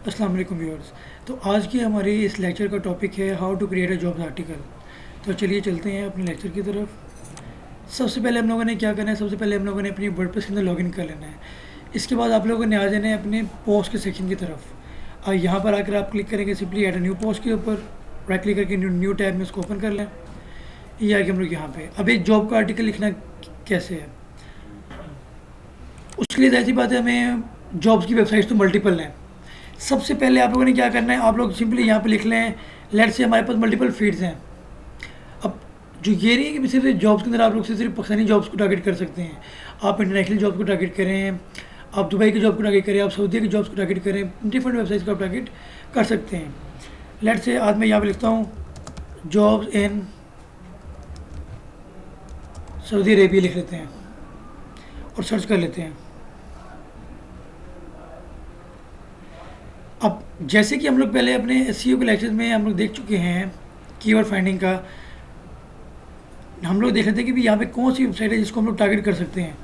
अस्सलाम वालेकुम व्यूअर्स। तो आज की हमारी इस लेक्चर का टॉपिक है how to create a jobs article. तो चलिए चलते हैं अपने लेक्चर की तरफ। सबसे पहले हम लोगों ने क्या करना है, सबसे पहले हम लोगों ने अपनी वर्डप्रेस के अंदर लॉगिन कर लेना है। इसके बाद आप लोगों ने आ जाना है अपने पोस्ट के सेक्शन की तरफ। और यहाँ पर आकर आप क्लिक करेंगे simply add a new post के ऊपर, राइट क्लिक करके न्यू टैब में इसको ओपन कर लें। ये आगे हम लोग यहाँ पे अब एक जॉब का आर्टिकल लिखना कैसे है, उसके लिए ऐसी बात है, हमें जॉब्स की वेबसाइट्स तो मल्टीपल हैं। सबसे पहले आप लोगों ने क्या करना है, आप लोग सिंपली यहाँ पे लिख लें लेट से हमारे पास मल्टीपल फीड्स हैं। अब जो ये नहीं है कि सिर्फ जॉब्स के अंदर आप लोग सिर्फ पाकिस्तानी जॉब्स को टारगेट कर सकते हैं। आप इंटरनेशनल जॉब्स को टारगेट करें, आप दुबई की जॉब को टारगेट करें, आप सऊदी की जॉब्स को टारगेट करें, डिफरेंट वेबसाइट्स को आप टारगेट कर सकते हैं। लेट से आज मैं यहाँ पे लिखता हूँ जॉब्स इन सऊदी अरेबिया लिख लेते हैं और सर्च कर लेते हैं। अब जैसे कि हम लोग पहले अपने एसईओ के लेक्चर्स में हम लोग देख चुके हैं कीवर्ड फाइंडिंग का, हम लोग देख लेते हैं कि भी यहाँ पे कौन सी वेबसाइट है जिसको हम लोग टारगेट कर सकते हैं।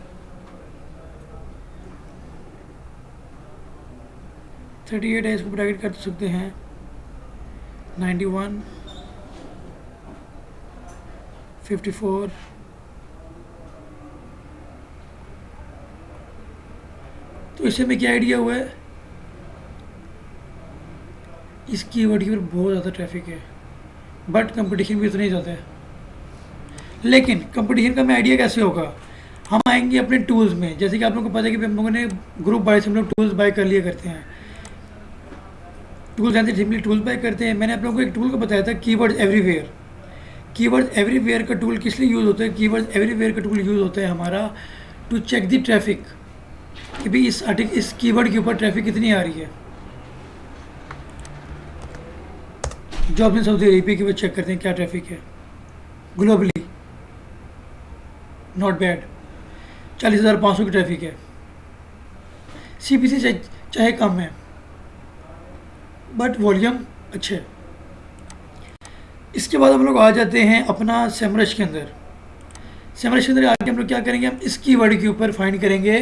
38 है, इसको टारगेट कर सकते हैं। 91, 54, तो इससे हमें क्या आइडिया हुआ है, इस कीवर्ड की पर बहुत ज़्यादा ट्रैफिक है, बट कंपटीशन भी उतना ही ज़्यादा है। लेकिन कंपटीशन का हमें आइडिया कैसे होगा, हम आएंगे अपने टूल्स में। जैसे कि आप लोगों को पता है कि हम लोगों ने ग्रुप बाय से हम लोग टूल्स बाय कर लिया करते हैं। टूल्स जानते सिंपली टूल्स बाय करते हैं। मैंने आप लोगों को एक टूल को बताया था कीवर्ड्स एवरीवेयर। कीवर्ड्स एवरीवेयर का टूल किस लिए यूज़ होता है, कीवर्ड्स एवरीवेयर का टूल यूज़ होता है हमारा टू चेक द ट्रैफिक, कि भाई इस कीवर्ड के ऊपर ट्रैफिक कितनी आ रही है। जॉब इन सऊदी अरेबिया की वो चेक करते हैं क्या ट्रैफिक है ग्लोबली, नॉट बैड, 40,500 की ट्रैफिक है। सीपीसी चाहे कम है बट वॉल्यूम अच्छे है। इसके बाद हम लोग आ जाते हैं अपना सेमरश के अंदर। सेमरश के अंदर आके हम लोग क्या करेंगे, हम इस कीवर्ड के ऊपर फाइंड करेंगे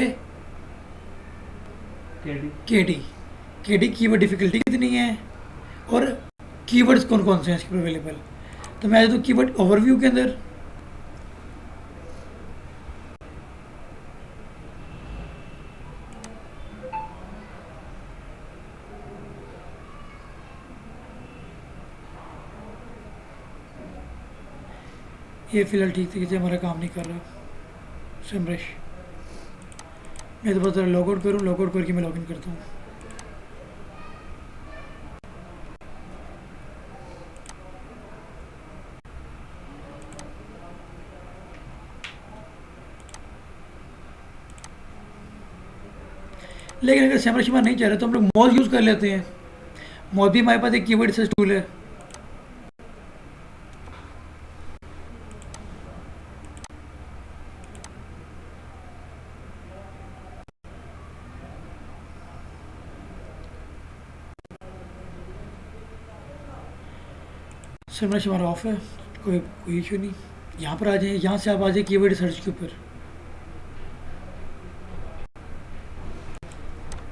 केडी कीवर्ड डिफिकल्टी कितनी है और कीवर्ड्स कौन कौन से हैं इसके अवेलेबल। तो मैं आ जाता हूँ कीवर्ड ओवरव्यू के अंदर। ये फ़िलहाल ठीक तरीके से हमारा काम नहीं कर रहा सेमरश। मैं तो बस लॉग आउट करूँ, लॉग आउट करके मैं लॉगिन करता हूँ। लेकिन अगर सेमरश हमारा नहीं चाह रहा तो हम लोग मॉज यूज़ कर लेते हैं। मॉज भी हमारे पास एक कीवर्ड सर्च टूल है। सेमरश हमारा ऑफ है, कोई इशू नहीं। यहाँ पर आ जाए, यहाँ से आप आ जाए कीवर्ड सर्च के ऊपर।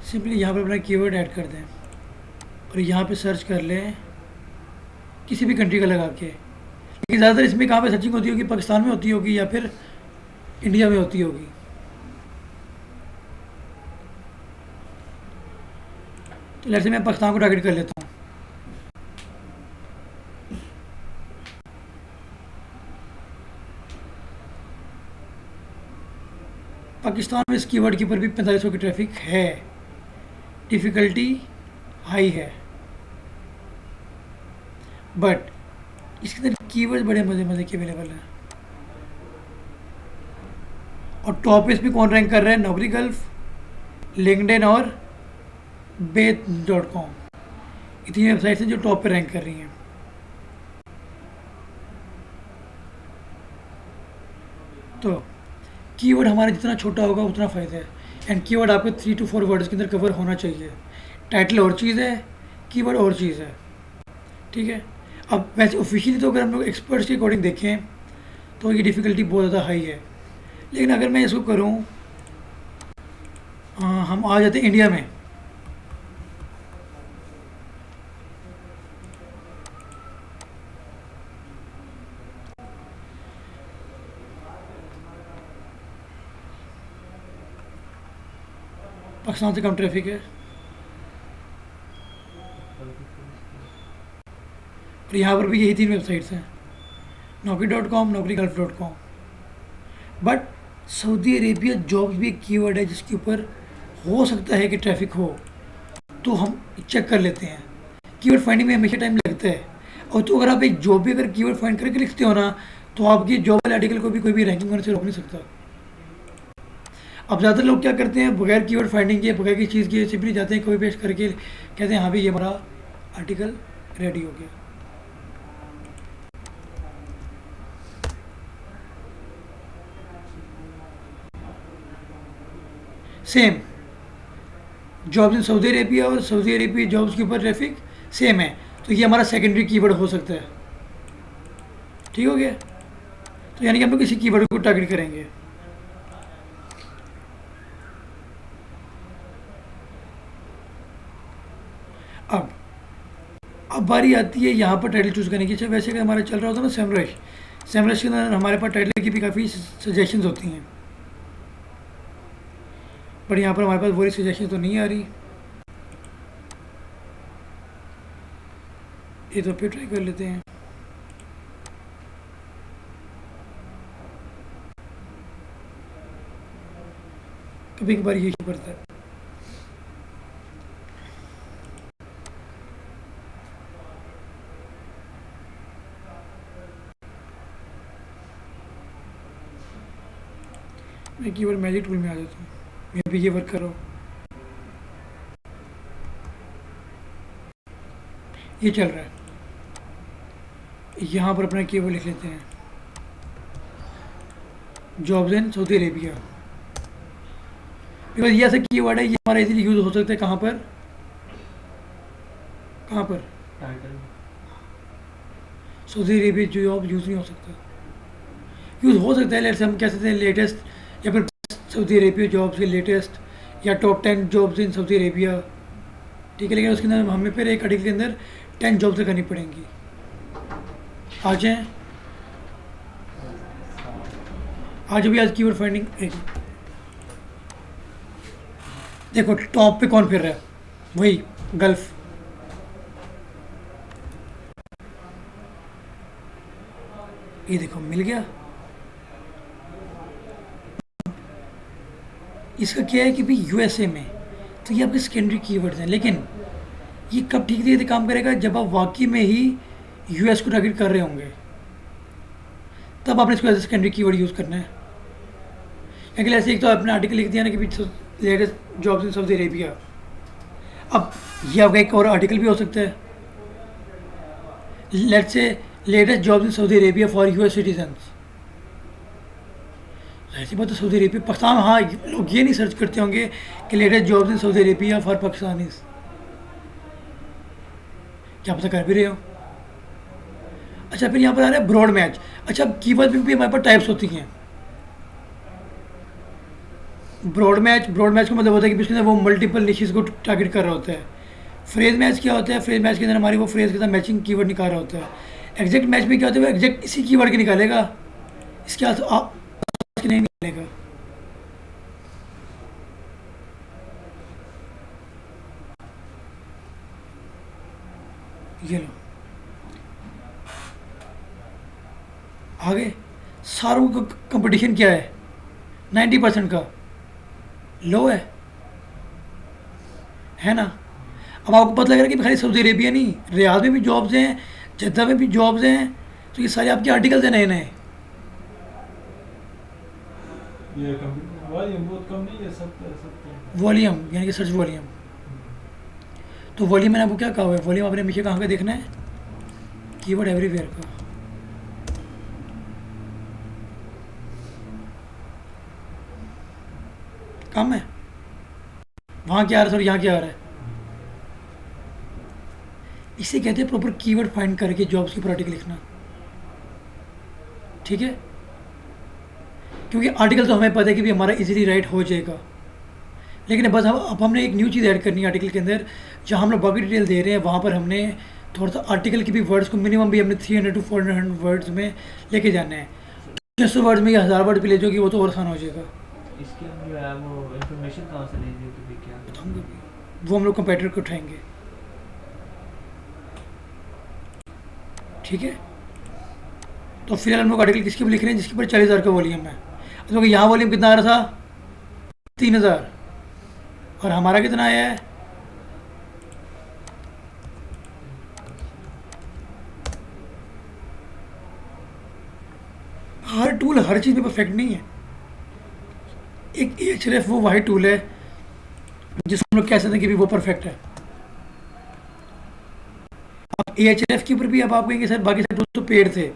सिंपली यहाँ पर अपना कीवर्ड ऐड कर दें और यहाँ पे सर्च कर लें किसी भी कंट्री का लगा के। लेकिन ज़्यादातर इसमें कहाँ पे सर्चिंग होती होगी, पाकिस्तान में होती होगी या फिर इंडिया में होती होगी। तो जैसे मैं पाकिस्तान को टारगेट कर लेता हूँ। पाकिस्तान में इस कीवर्ड के ऊपर भी 4500 की ट्रैफिक है, डिफ़िकल्टी हाई है, बट इसके अंदर कीवर्ड बड़े मज़े मज़े के अवेलेबल हैं। और टॉप पे इसमें कौन रैंक कर रहा है, नौकरी गल्फ, लिंक्डइन और बेथ.com, इतनी वेबसाइट्स हैं जो टॉप पे रैंक कर रही हैं। तो कीवर्ड हमारा जितना छोटा होगा उतना फ़ायदा है। एंड कीवर्ड आपके 3 to 4 वर्ड्स के अंदर कवर होना चाहिए। टाइटल और चीज़ है, कीवर्ड और चीज़ है, ठीक है। अब वैसे ऑफिशियली तो अगर हम लोग एक्सपर्ट्स के अकॉर्डिंग देखें तो ये डिफ़िकल्टी बहुत ज़्यादा हाई है। लेकिन अगर मैं इसको करूँ, हम आ जाते हैं इंडिया में। पाकिस्तान से कम ट्रैफिक है। और यहाँ पर भी यही 3 वेबसाइट्स हैं, Naukri.com, Naukri.com। But Saudi Arabia jobs भी एक कीवर्ड है जिसके ऊपर हो सकता है कि ट्रैफिक हो, तो हम चेक कर लेते हैं। कीवर्ड फाइंडिंग में हमेशा टाइम लगता है, और तो अगर आप एक जॉब भी अगर कीवर्ड फाइंड करके लिखते हो ना, तो आपकी जॉब वाले आर्टिकल को भी कोई भी रैंकिंग होने से रोक नहीं सकता। अब ज़्यादातर लोग क्या करते हैं, बगैर कीवर्ड फाइंडिंग के, बगैर किसी चीज़ के सिंपली जाते हैं, कॉपी पेस्ट करके कहते हैं हाँ भाई ये हमारा आर्टिकल रेडी हो गया। Same jobs in Saudi Arabia और सऊदी अरेबिया जॉब्स के ऊपर ट्रैफिक सेम है, तो ये हमारा सेकेंडरी कीवर्ड हो सकता है। ठीक हो गया, तो यानी कि हम लोग किसी कीवर्ड को टारगेट करेंगे। अब बारी आती है यहाँ पर टाइटल चूज़ करने की। अच्छा वैसे अगर हमारा चल रहा होता है ना सेमरश, सेमरश के अंदर हमारे पास टाइटल की भी काफ़ी सजेशंस होती हैं, बट यहाँ पर हमारे पास वही सजेशन तो नहीं आ रही। ये तो फिर ट्राई कर लेते हैं। कभी कभार ये इशू करता है। मैं कीवर्ड मैजिक टूल में आ जाता हूँ, मैं भी ये वर्क कर रहा हूँ। ये चल रहा है, यहाँ पर अपना कीवर्ड लिख लेते हैं, jobs in Saudi Arabia. Because ये ऐसा कीवर्ड है, ये हमारा इजीली यूज़ हो सकता है। कहाँ पर, कहाँ पर? सऊदी अरेबिया जॉब यूज़ नहीं हो सकता, यूज़ हो सकता है। लेट्स हम कह सकते हैं लेटेस्ट, या फिर सऊदी अरेबिया जॉब्स के लेटेस्ट, या top 10 jobs in Saudi Arabia. ठीक है, लेकिन उसके अंदर हमें फिर एक आर्टिकल के अंदर 10 जॉब्स करनी पड़ेंगी। आ जाएँ, आज भी आज कीवर्ड फाइंडिंग एक देखो टॉप पे कौन फिर रहा है, वही गल्फ। ये देखो मिल गया। इसका क्या है कि भाई यूएसए में, तो ये आपके सेकेंडरी कीवर्ड्स हैं, लेकिन ये कब ठीक से काम करेगा, जब आप वाकई में ही यूएस को टारगेट कर रहे होंगे, तब आपने इसको एज सेकेंडरी कीवर्ड यूज़ करना है। क्योंकि ऐसे एक तो आपने आर्टिकल लिख दिया ना कि latest jobs in Saudi Arabia, अब ये आपका एक और आर्टिकल भी हो सकता है, let's say latest jobs in Saudi Arabia for US citizens. ऐसी बात तो सऊदी अरेबिया पाकिस्तान, हाँ लोग ये नहीं सर्च करते होंगे कि latest jobs in Saudi Arabia for Pakistanis, क्या पता कर भी रहे हो। अच्छा फिर यहाँ पर आ रहा है ब्रॉड मैच। अच्छा कीवर्ड में भी हमारे पास टाइप्स होती हैं। ब्रॉड मैच का मतलब होता है कि उसके अंदर वो मल्टीपल निशेस को टारगेट कर रहा होता है। फ्रेज मैच क्या होता है, फ्रेज मैच के अंदर हमारी वो फ्रेज के साथ मैचिंग कीवर्ड निकाल रहा होता है। एग्जैक्ट मैच में क्या होता है, वो एग्जैक्ट इसी कीवर्ड के निकालेगा, इसके साथ आप नहीं निकालेगा। ये लो आगे, सारों का कंपटीशन क्या है, 90% का लो है ना। अब आपको पता लग रहा है कि खाली सऊदी अरेबिया नहीं, रियाद में भी जॉब्स हैं, जद्दा में भी जॉब्स हैं, तो ये सारे आपके आर्टिकल्स हैं नए नए। ये वॉल्यूम बहुत कम नहीं है, सब वॉल्यूम यानी कि सर्च वॉल्यूम। तो वॉल्यूम मैंने आपको क्या कहा हुआ है, वॉल्यूम आपने हमेशा कहाँ का देखना है, कीवर्ड एवरीवेयर का। कम है, वहाँ क्या आ रहा है और यहाँ क्या आ रहा है। इसे कहते हैं प्रॉपर कीवर्ड फाइंड करके जॉब्स की आर्टिकल लिखना। ठीक है, क्योंकि आर्टिकल तो हमें पता है कि भी हमारा इजीली राइट हो जाएगा, लेकिन बस अब हमने एक न्यू चीज़ ऐड करनी है आर्टिकल के अंदर, जहाँ हम लोग बाकी डिटेल दे रहे हैं वहाँ पर हमने थोड़ा सा आर्टिकल की भी वर्ड्स को मिनिमम भी हमने 300 to 400 वर्ड्स में लेके जाना है। 600 वर्ड्स में या 1000 वर्ड भी ले जाओगी वो तो और आसान हो जाएगा। इसके अंदर जो है वो इन्फॉर्मेशन कहाँ से लेंगे कि भाई क्या बताऊँगा भी, वो हम लोग कंपेटिटर को उठाएंगे। ठीक है, तो फिलहाल हम लोग आर्टिकल किसके ऊपर लिख रहे हैं, जिसके ऊपर 40,000 का वॉल्यूम है। तो यहाँ वॉल्यूम कितना आ रहा था, 3,000, और हमारा कितना आया है, हर टूल हर चीज़ में परफेक्ट नहीं है। एक एचएलएफ वो वाहिद टूल है जिसको हम लोग कह सकते हैं कि भी वो परफेक्ट है। अब एचएलएफ के ऊपर भी अब आप कहेंगे सर बाकी सब टूल्स तो पेड थे,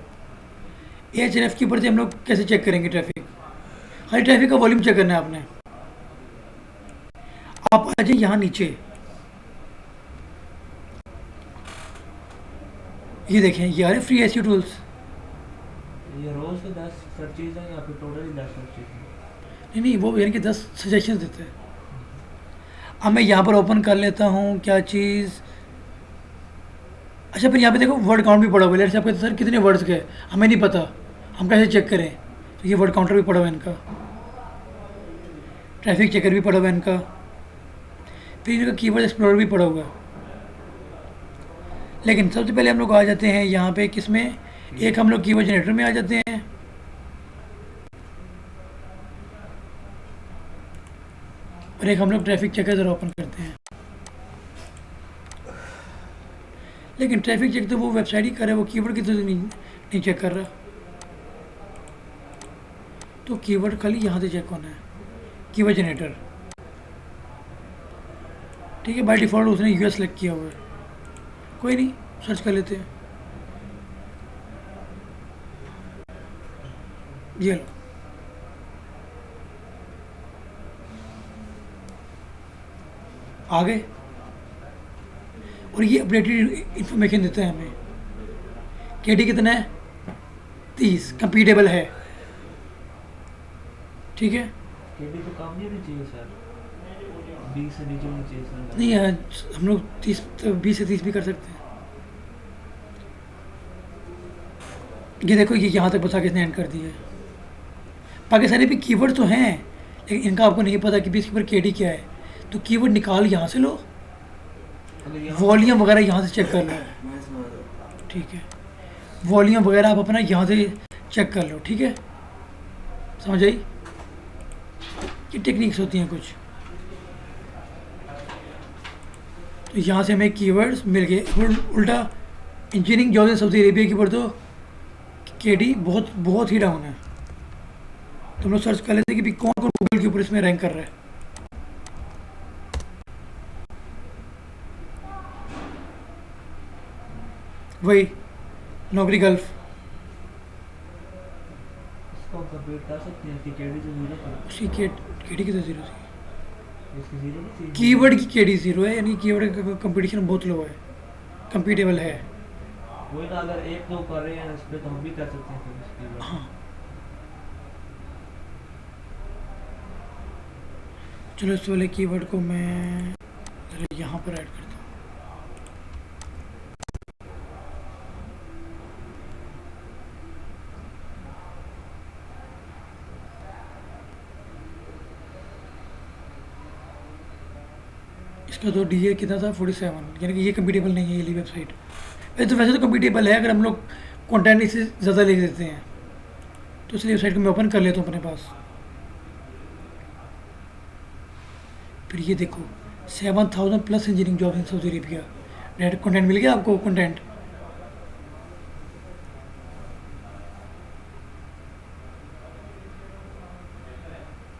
एचएलएफ के ऊपर से हम लोग कैसे चेक करेंगे ट्रैफिक, हर ट्रैफिक का वॉल्यूम चेक करना है आपने। आप आ जाइए यहाँ नीचे, ये देखें, ये आ रहे फ्री एसईओ टूल्स। ये रोज के 10 सर्चेज हैं या फिर टोटल 10 सर्चेज हैं? नहीं, वो यानी कि 10 सजेशन देते हैं। अब मैं यहाँ पर ओपन कर लेता हूँ क्या चीज़। अच्छा, फिर यहाँ पे देखो वर्ड काउंट भी पड़ा हुआ है। जैसे आप कहते सर कितने वर्ड्स के, हमें नहीं पता, हम कैसे चेक करें। तो ये वर्ड काउंटर भी पड़ा हुआ है इनका, ट्रैफिक चेकर भी पड़ा हुआ है इनका, फिर इनका कीवर्ड एक्सप्लोरर भी पड़ा हुआ है। लेकिन सबसे पहले हम लोग आ जाते हैं यहाँ पे किसमें, एक हम लोग कीवर्ड जनरेटर में आ जाते हैं। और एक हम लोग ट्रैफिक चेकर ज़रा ओपन करते हैं। लेकिन ट्रैफिक चेक तो वो वेबसाइट ही कर रहा है, वो कीवर्ड की तो नहीं चेक कर रहा। तो कीवर्ड खाली यहाँ से चेक होना है, कीवर्ड जनरेटर। ठीक है, बाय डिफ़ॉल्ट उसने यूएस सेलेक्ट किया हुआ है, कोई नहीं, सर्च कर लेते हैं। ये लो, आ गए, और ये अपडेटेड इंफॉर्मेशन देते हैं हमें। केडी कितना है, 30, कंपीटेबल है। ठीक है, केडी तो कम नहीं होनी चाहिए सर, 20 से नीचे होनी चाहिए सर। नहीं है, हम लोग 20 से 30 भी कर सकते हैं। ये देखो, ये यहाँ तक बता किसने एंड कर दिया है। बाकी सारे भी कीवर्ड तो हैं, लेकिन इनका आपको नहीं पता कि भी इसके ऊपर केडी क्या है। तो कीवर्ड निकाल यहाँ से लो, वॉल्यूम वगैरह यहाँ से चेक कर लो। ठीक है, वॉल्यूम वगैरह आप अपना यहाँ से चेक कर लो। ठीक है, समझ आई, ये टेक्निक्स होती हैं कुछ। तो यहाँ से हमें कीवर्ड्स मिल गए। उल्टा engineering job in Saudi Arabia की पर तो केडी बहुत बहुत ही डाउन है। तुम लोग सर्च कर लेते कि भी कौन कौन गूगल के ऊपर इसमें रैंक कर रहा है। वही नौकरी गल्फ, इसको हम कंप्लीट कर सकते हैं कि केडी तो 0 पर, उसकी केडी की तो 0 थी, इसकी 0 नहीं थी। कीवर्ड की केडी 0 है, यानी कीवर्ड का कंपटीशन बहुत लो है, कंपीटेबल है। वही ना, अगर 1-2 कर रहे हैं इस पे तो हम भी कर सकते हैं फिर इसकी बात। हाँ, चलो इस वाले कीवर्ड को मैं जरा यहाँ पर ऐड करता हूँ। इसका तो डी ए कितना था, 47, यानी कि ये कंपीटेबल नहीं है ये वेबसाइट। वैसे तो कंपीटेबल है, अगर हम लोग कंटेंट इससे ज़्यादा लिख देते हैं। तो इसलिए वेबसाइट को मैं ओपन कर लेता हूँ अपने पास। फिर ये देखो 7,000 plus engineering job in Saudi Arabia. Direct content मिल गया आपको, कंटेंट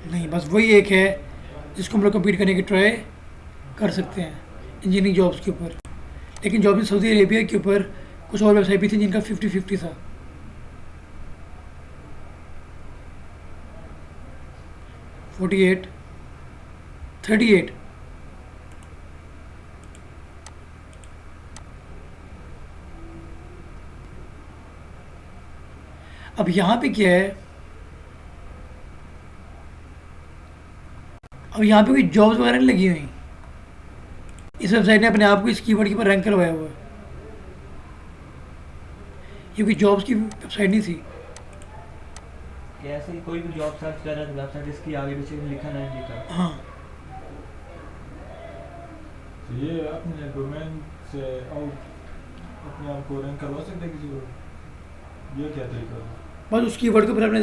नहीं, बस वही एक है जिसको हम लोग कम्पीट करने की ट्राई कर सकते हैं इंजीनियरिंग जॉब्स के ऊपर। लेकिन जॉब इन सऊदी अरेबिया के ऊपर कुछ और वेबसाइट भी थी जिनका 50-50 था। $48, $38। अब यहाँ पे क्या है, अब यहाँ पे कोई जॉब्स वगैरह नहीं लगी हुई। इस वेबसाइट ने अपने आप को इस कीवर्ड के ऊपर रैंक करवाया हुआ है। ये कोई जॉब्स की वेबसाइट नहीं थी। कि ऐसे ही कोई भी जॉब सर्च कर रहा है तो वेबसाइट इसकी आगे पीछे लिखा नहीं लिखा। हाँ तो ये अपने डोमेन से आउट अपने आप को रैंक करवा सकते हैं किसी को, ये क्या तरीका है? बस उस कीवर्ड के ऊपर अपने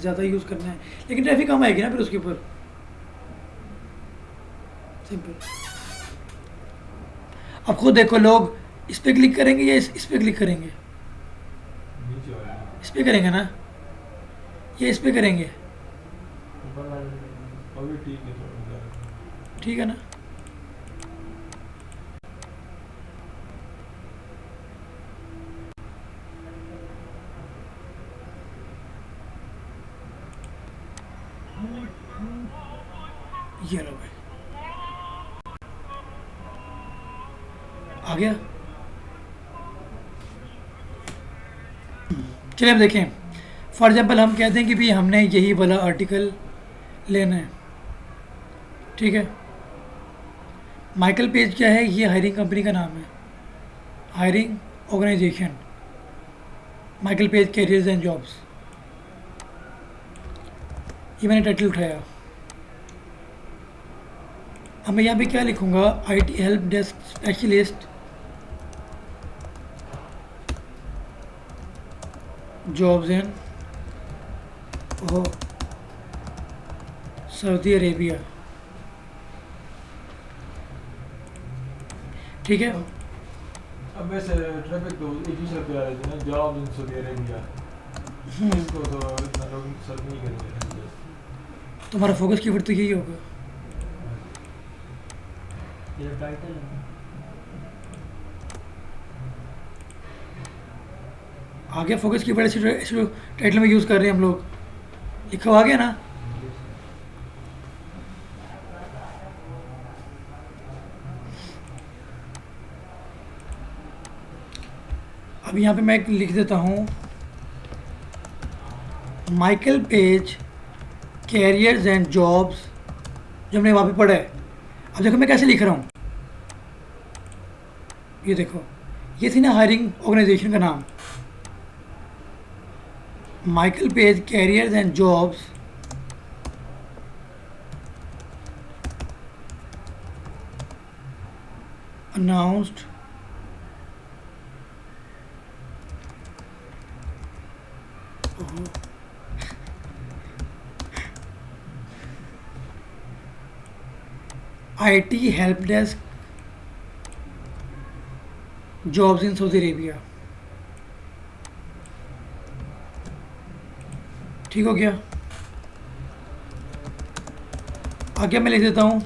ज़्यादा यूज़ करना है, लेकिन ट्रैफिक कम आएगी ना फिर उसके ऊपर। सिंपल। अब खुद देखो, लोग इस पर क्लिक करेंगे या इस पर क्लिक करेंगे? नीचे वाले इस पर करेंगे ना, या इस पर करेंगे? ऊपर वाले अभी ठीक है, थोड़ा ज़्यादा ठीक है ना। ये लो भाई, आ गया। चलिए अब देखें, फॉर एग्जांपल हम कहते हैं कि भाई हमने यही वाला आर्टिकल लेना है, ठीक है। माइकल पेज क्या है? ये हायरिंग कंपनी का नाम है, hiring organization, Michael Page careers and jobs. ये मैंने टाइटल उठाया। अब मैं यहाँ पे क्या लिखूँगा? IT help desk specialist jobs in Saudi Arabia, ठीक है। अब वैसे ट्रैफिक तो एक दूसरे पे आ रहे थे ना, जॉब इन सऊदी अरेबिया, इसको तो इतना लोग सर्च नहीं करेंगे। तुम्हारा फोकस कीवर्ड तो यही होगा। ये टाइटल है। आ गया फोकस कीवर्ड, इसे टाइटल में यूज़ कर रहे हैं हम लोग, लिखा हुआ आ गया ना। अब यहाँ पे मैं एक लिख देता हूँ, Michael Page careers and jobs, जो हमने वहाँ पे पढ़ा है। अब देखो मैं कैसे लिख रहा हूँ, ये देखो, ये थी ना हायरिंग ऑर्गेनाइजेशन का नाम, Michael Page careers and jobs announced IT help desk jobs in Saudi Arabia. ठीक हो गया। आगे मैं लिख देता हूँ,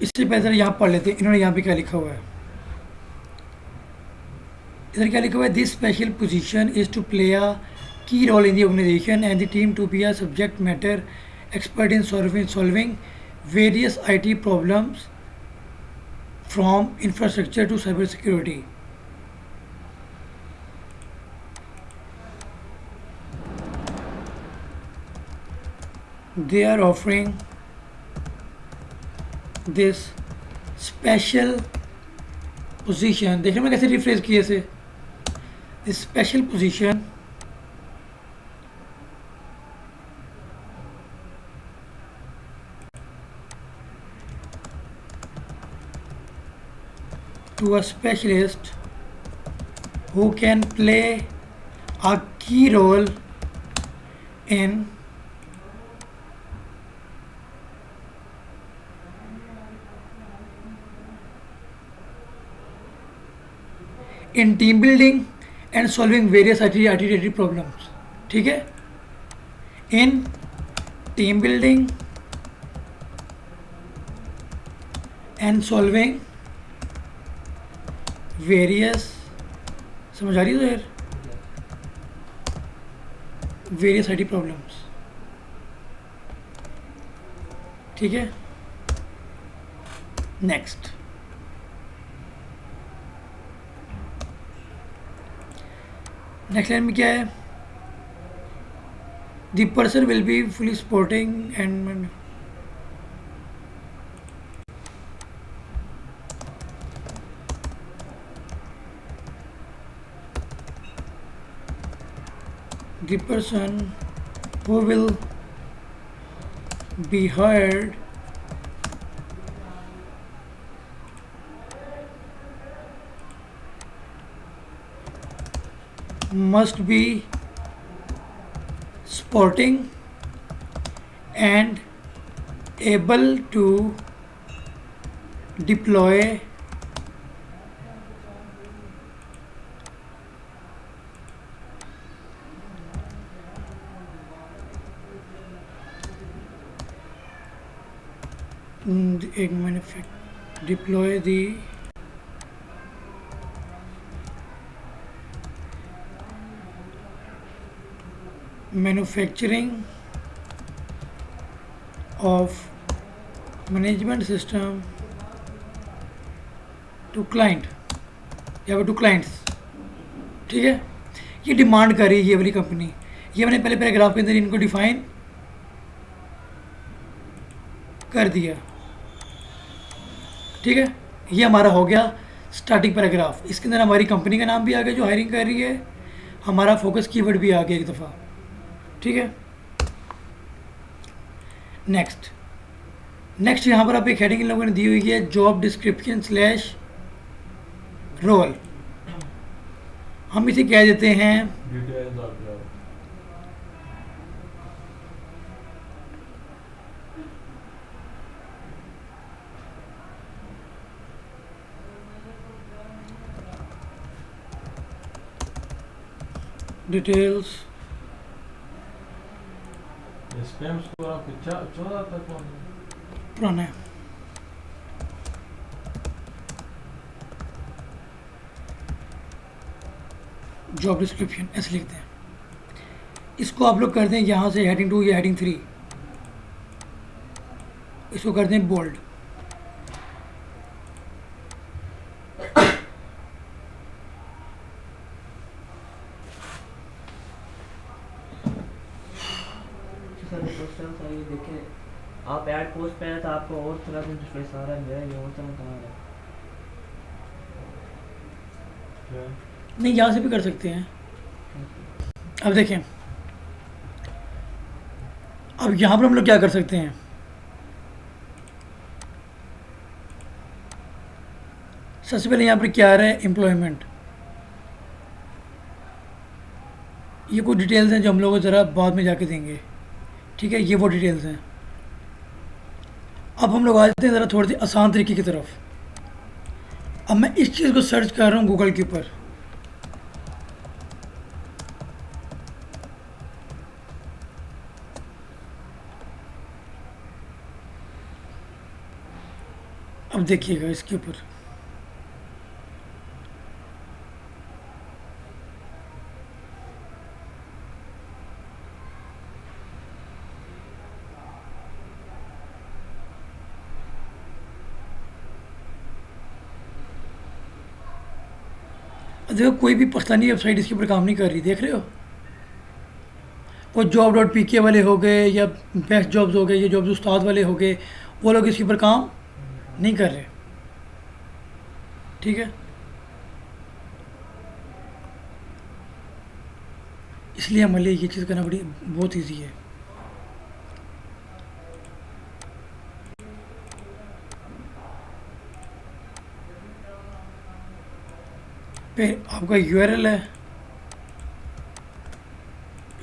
इससे पहले यहाँ पढ़ लेते हैं, इन्होंने यहाँ पे क्या लिखा हुआ है। इधर क्या लिखा हुआ है? This special position is to play a key role in the organisation and the team to be a subject matter expert in solving various IT problems from infrastructure to cyber security. They are offering this special position, देखने में कैसे refresh किए से, this special position to a specialist who can play a key role in team building and solving various IT problems। ठीक है, in team building and solving various, समझ आ रही है तो यार, वेरियस IT प्रॉब्लम्स। ठीक है, नेक्स्ट लाइन में क्या है? The person will be fully sporting and the person who will be hired must be sporting and able to deploy एक deploy the manufacturing of management system to client या to clients. ठीक है, ये demand कर रही है ये वाली कंपनी। ये मैंने पहले पैराग्राफ के अंदर इनको डिफाइन कर दिया। ठीक है, ये हमारा हो गया स्टार्टिंग पैराग्राफ। इसके अंदर हमारी कंपनी का नाम भी आ गया जो हायरिंग कर रही है, हमारा फोकस कीवर्ड भी आ गया एक दफ़ा। ठीक है, नेक्स्ट यहाँ पर आप एक हेडिंग इन लोगों ने दी हुई है जॉब डिस्क्रिप्शन स्लैश रोल। हम इसे कह देते हैं details of job. Details spam score आपके 14 तक पुराना है। जॉब डिस्क्रिप्शन ऐसे लिखते हैं। इसको आप लोग कर दें यहाँ से हेडिंग 2 या हेडिंग 3, इसको कर दें बोल्ड। सर क्वेश्चन था ये देखें, आप ऐड पोस्ट पे हैं तो आपको और तरह का इंटरफेस आ रहा है, मेरा ये और तरह का आ रहा है। नहीं, यहाँ से भी कर सकते हैं। अब देखें, अब यहाँ पर हम लोग क्या कर सकते हैं, सबसे पहले यहाँ पर क्या आ रहा है एम्प्लॉयमेंट। ये कुछ डिटेल्स हैं जो हम लोग को ज़रा बाद में जाके देंगे। ठीक है, ये वो डिटेल्स हैं। अब हम लोग आ जाते हैं ज़रा थोड़ी सी आसान तरीके की तरफ। अब मैं इस चीज़ को सर्च कर रहा हूँ गूगल के ऊपर। अब देखिएगा इसके ऊपर, देखो कोई भी पाकिस्तानी वेबसाइट इसके ऊपर काम नहीं कर रही। देख रहे हो, वो job.pk वाले हो गए या बेस्ट जॉब्स हो गए, ये जॉब्स उस्ताद वाले हो गए, वो लोग इसके ऊपर काम नहीं कर रहे। ठीक है, इसलिए हमारे लिए ये चीज़ करना बड़ी बहुत ईजी है। फिर आपका यूआरएल है,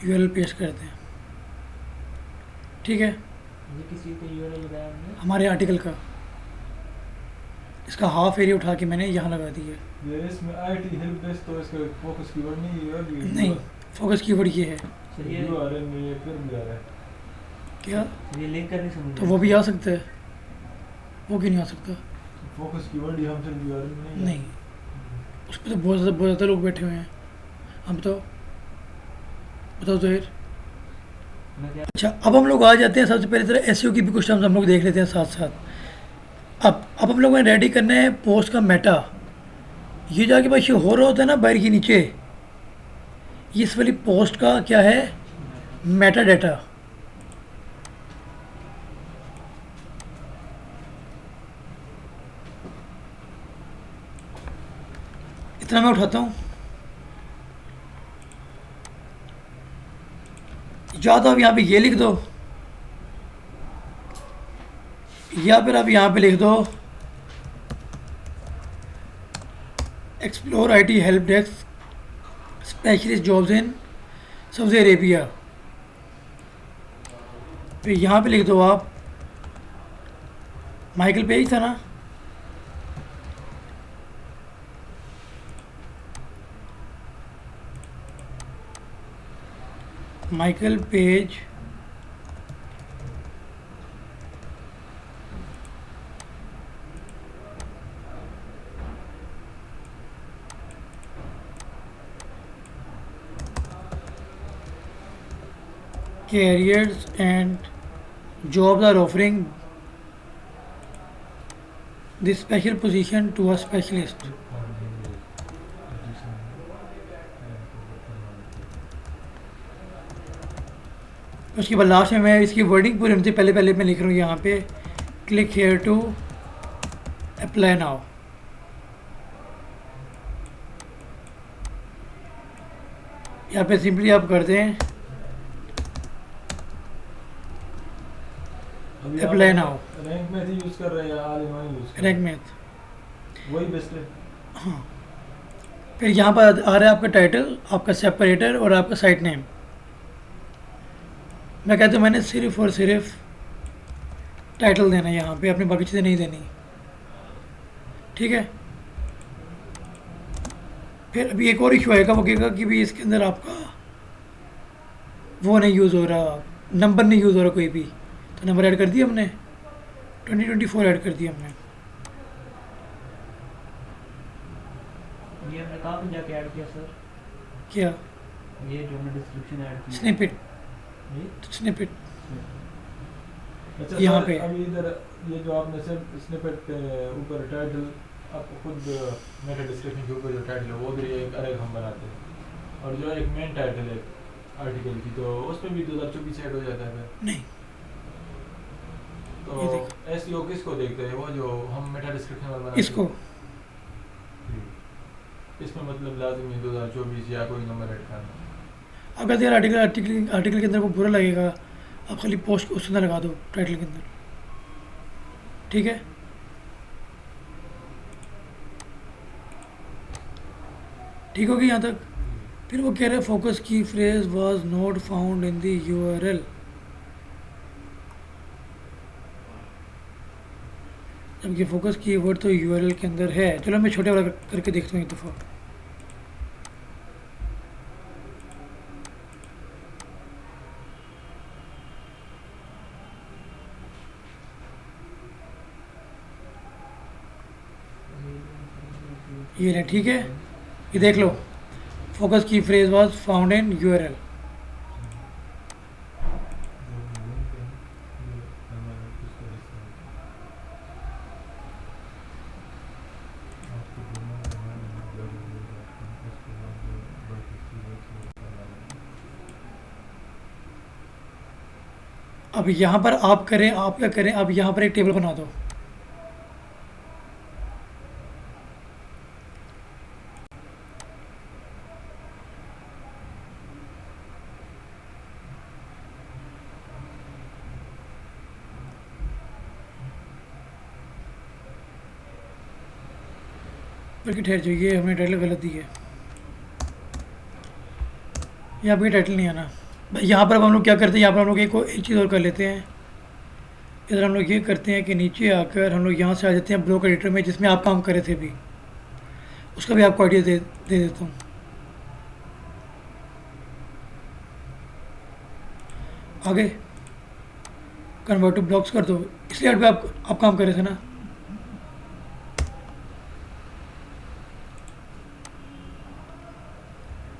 यूआरएल पेस्ट करते हैं। ठीक है, ये किसी को यूआरएल लगाया हमने, हमारे आर्टिकल का इसका हाफ एरिया उठा के मैंने यहाँ लगा दिया। ये इसमें आईटी हेल्प डेस्क तो इसका फोकस कीवर्ड नहीं है। नहीं, फोकस कीवर्ड ये है। सर ये यूआरएल में ये फिर भी आ रहा है। क्या? ये लिंक करनी समझ तो वो भी आ सकता है, वो क्यों नहीं आ सकता? फोकस कीवर्ड ही हम सिर्फ यूआरएल में नहीं। नहीं, उस पर तो बहुत ज़्यादा लोग बैठे हुए हैं। हम बताओ ज़हीर। अच्छा, अब हम लोग आ जाते हैं सबसे पहले तरह एसईओ की भी कुछ टर्म्स हम लोग देख लेते हैं साथ साथ। अब हम लोगों ने रेडी करना है पोस्ट का मेटा। ये जाके भाई हो रहा होता है ना बाहर के नीचे, ये इस वाली पोस्ट का क्या है मेटा डाटा, इतना मैं उठाता हूँ। या तो आप यहाँ पे ये लिख दो, या फिर आप यहाँ पे लिख दो explore IT help desk specialist jobs in Saudi Arabia. फिर यहाँ पे लिख दो आप माइकल पेज था ना, Michael page careers and jobs are offering this special position to a specialist। उसके बाद लास्ट में मैं इसकी वर्डिंग पूरी हमसे पहले पहले मैं लिख रहा हूँ यहाँ पे click here to apply now. यहाँ पे सिंपली आप कर दें अप्लाई नाउ। रैंक में ही यूज कर रहे हैं या आल इन वन यूज कर रैंक में वही बेस्ट है। हाँ। फिर यहाँ पर आ रहा है आपका टाइटल, आपका सेपरेटर और आपका साइट नेम। मैं कहता हूँ मैंने सिर्फ और सिर्फ टाइटल देना है यहाँ पे, अपनी बाकी चीज़ें नहीं देनी, ठीक है। फिर अभी एक और इशू आएगा, वो कहेगा कि भी इसके अंदर आपका वो नहीं यूज़ हो रहा, नंबर नहीं यूज़ हो रहा कोई भी, तो नंबर ऐड कर दिया हमने, 2024 ऐड कर दिया हमने। ये हमने कहाँ पे जाके ऐड किया सर? क्या? ये जो हमने डिस्क्रिप्शन ऐड किया। स्निपेट, ये? स्निपेट अच्छा यहाँ सर, पे। अभी इधर ये जो आपने सिर्फ स्निपेट के ऊपर टाइटल आपको खुद मेटा डिस्क्रिप्शन के ऊपर जो टाइटल है वो भी एक अलग हम बनाते हैं, और जो एक मेन टाइटल है आर्टिकल की तो उसमें भी 2024 ऐड हो जाता है। नहीं, तो ये देखो। एसईओ किसको देखते हैं? वो जो हम मेटा डिस्क्रिप्शन वाला बनाते इसको हैं। इसमें मतलब लाजिम है 2024 या कोई नंबर ऐड करना। अगर यार आर्टिकल के अंदर को बुरा लगेगा, आप खाली पोस्ट उसके अंदर लगा दो टाइटल के अंदर, ठीक है। ठीक होगी यहाँ तक। फिर वो कह रहे हैं फोकस की phrase was not found in the URL. जबकि फोकस की वर्ड तो यूआरएल के अंदर है। चलो मैं छोटे वाला करके देखता हूँ एक दफ़ा। ये है, ठीक है, ये देख लो, फोकस की phrase was found in URL. अब यहाँ पर आप करें, आप क्या करें, आप यहाँ पर एक टेबल बना दो। बल्कि ठहर जाइए, हमने टाइटल गलत दी है, यहाँ पे टाइटल नहीं आना। भाई यहाँ पर अब हम लोग क्या करते हैं, यहाँ पर हम लोग एक चीज़ और कर लेते हैं। इधर हम लोग ये करते हैं कि नीचे आकर हम लोग यहाँ से आ जाते हैं ब्लॉक एडिटर में, जिसमें आप काम कर रहे थे भी, उसका भी आपको आइडिया दे देता हूँ। आगे कन्वर्ट टू ब्लॉक्स कर दो, इसलिए ऐड पे आप काम कर रहे थे ना।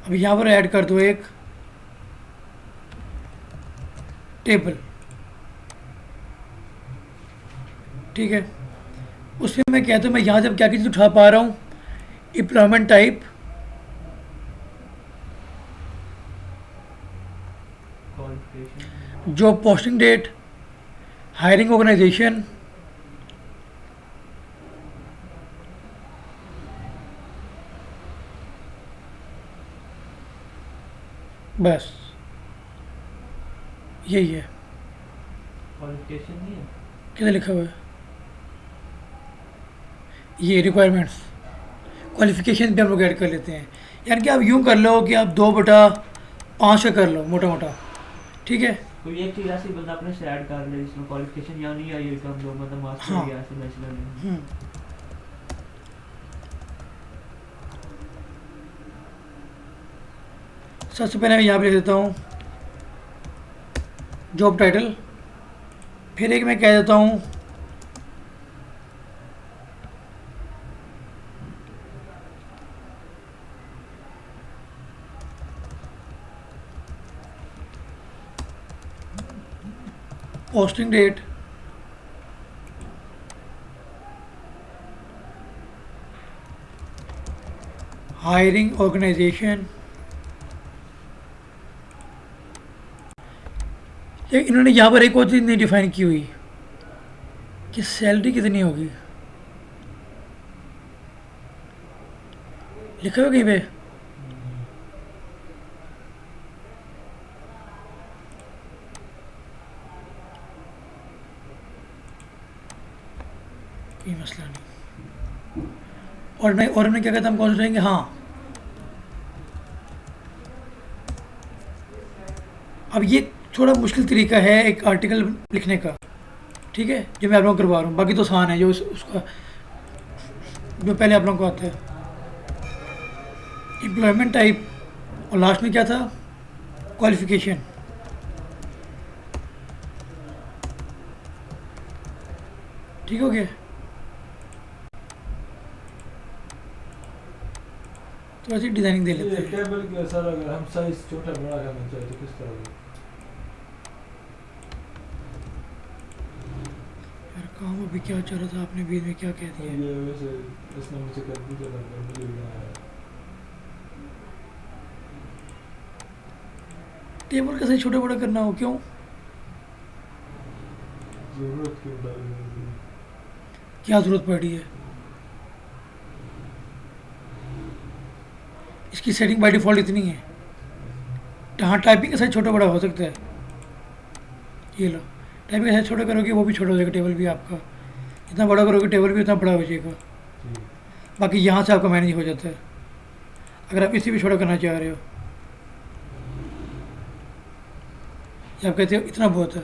अब यहाँ पर ऐड कर दो एक टेबल, ठीक है। उसमें मैं कहता हूँ, मैं यहाँ जब क्या चीज़ उठा पा रहा हूँ, employment type, job posting date, hiring organization, बस यही है। क्वालिफिकेशन नहीं है। किधर लिखा हुआ है? ये रिक्वायरमेंट्स, क्वालिफिकेशन भी हम लोग ऐड कर लेते हैं। यानी कि आप यूँ कर लो कि आप 2/5 का कर लो मोटा मोटा, ठीक है। कोई एक चीज़ ऐसी बंदा अपने से ऐड कर ले जिसमें क्वालिफिकेशन या नहीं आई कम लो, मतलब मास्टर हाँ। या ऐसे बैचलर नहीं। हम्म। सबसे पहले मैं यहाँ पे लिख देता हूँ जॉब टाइटल, फिर एक मैं कह देता हूँ पोस्टिंग डेट, हायरिंग ऑर्गेनाइजेशन। इन्होंने यहाँ पर एक और चीज़ नहीं डिफाइन की हुई कि सैलरी कितनी होगी। लिखा हुआ कहीं पे? कोई मसला नहीं। और मैं क्या कहता हम कौन सा रहेंगे? हाँ, अब ये थोड़ा मुश्किल तरीका है एक आर्टिकल लिखने का, ठीक है, जो मैं आप लोगों को करवा रहा हूँ। बाकी तो आसान है, जो उसका जो पहले आप लोगों को आता है। एम्प्लॉयमेंट टाइप और लास्ट में क्या था? क्वालिफिकेशन। ठीक हो गया? तो ऐसी डिज़ाइनिंग दे लेते ये हैं। टेबल के सर अगर हम साइज छोटा बड़ा करना चाहे तो किस तरह होगा? यार काम अभी क्या चल रहा था, आपने बीच में क्या कह तो दिया? ये वैसे इसने मुझे कर दिया था, मुझे भी बनाया। टेबल का साइज छोटा बड़ा करना हो क्यों? जरूरत क्यों पड़ रही है? क्या ज़रूरत पड़ रही है? इसकी सेटिंग बाय डिफ़ॉल्ट इतनी है। हाँ, टाइपिंग का साइज छोटा बड़ा हो सकता है। ये लो, टाइपिंग का साइज छोटा करोगे वो भी छोटा हो जाएगा, टेबल भी आपका। जितना बड़ा करोगे टेबल भी उतना बड़ा हो जाएगा। जी। बाकी यहाँ से आपका मैनेज हो जाता है अगर आप इसे भी छोटा करना चाह रहे हो। या आप कहते हो इतना बहुत है,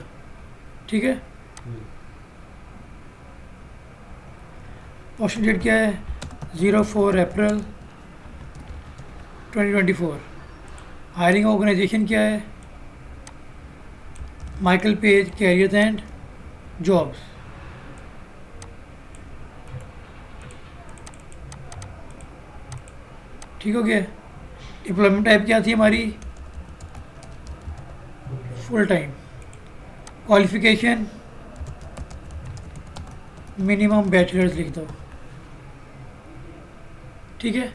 ठीक है। जी। पोस्टिंग डेट क्या है? 04 अप्रैल 2024। हायरिंग ऑर्गेनाइजेशन क्या है? Michael Page careers and jobs. ठीक हो गया? एम्प्लॉयमेंट टाइप क्या थी हमारी? Full time. Qualification minimum bachelors लिख दो, ठीक है।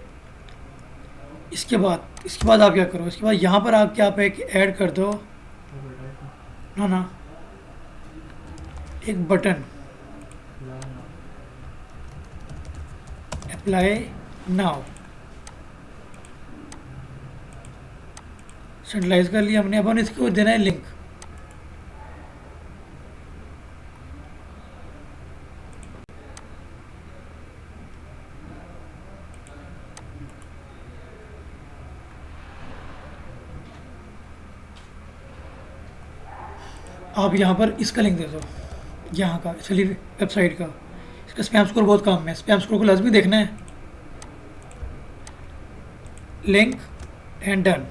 इसके बाद आप क्या करो? इसके बाद यहाँ पर आप क्या पे ऐड कर दो ना एक बटन, अप्लाई नाउ। सेंट्रलाइज कर लिया हमने। अब हम इसको देना है लिंक। आप यहाँ पर इसका लिंक दे दो, यहाँ का, चलिए वेबसाइट का। इसका स्पैम स्कोर बहुत कम है, स्पैम स्कोर को लाजमी देखना है। लिंक एंड डन,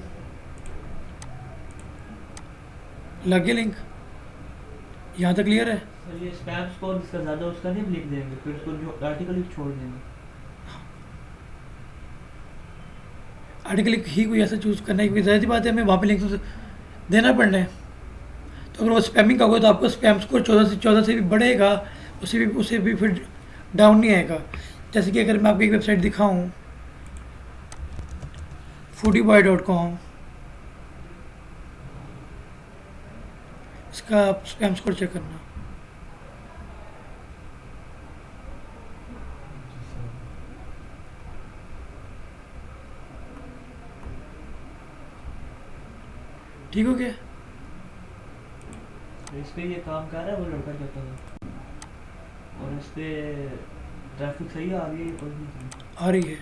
लग गया लिंक। यहाँ तक क्लियर है? सर ये स्पैम स्कोर जिसका ज़्यादा उसका नहीं लिख देंगे, फिर उसको जो आर्टिकल ही छोड़ देंगे। आर्टिकल ही कोई ऐसा चूज़ करना है, क्योंकि ज़ाहिर सी बात है हमें वहाँ पे लिंक तो देना पड़ना है। तो अगर वो स्पैमिंग का होगा तो आपको स्पैम स्कोर 14 से भी बढ़ेगा, उससे भी फिर डाउन नहीं आएगा। जैसे कि अगर मैं आपको एक वेबसाइट दिखाऊं, foodieBoy.com, इसका आप स्पैम स्कोर चेक करना। ठीक हो गया? तो इस पे ये काम कर रहा है वो लड़का कहता है, और इस पे ट्रैफिक सही आ रही है, कोई नहीं आ रही है।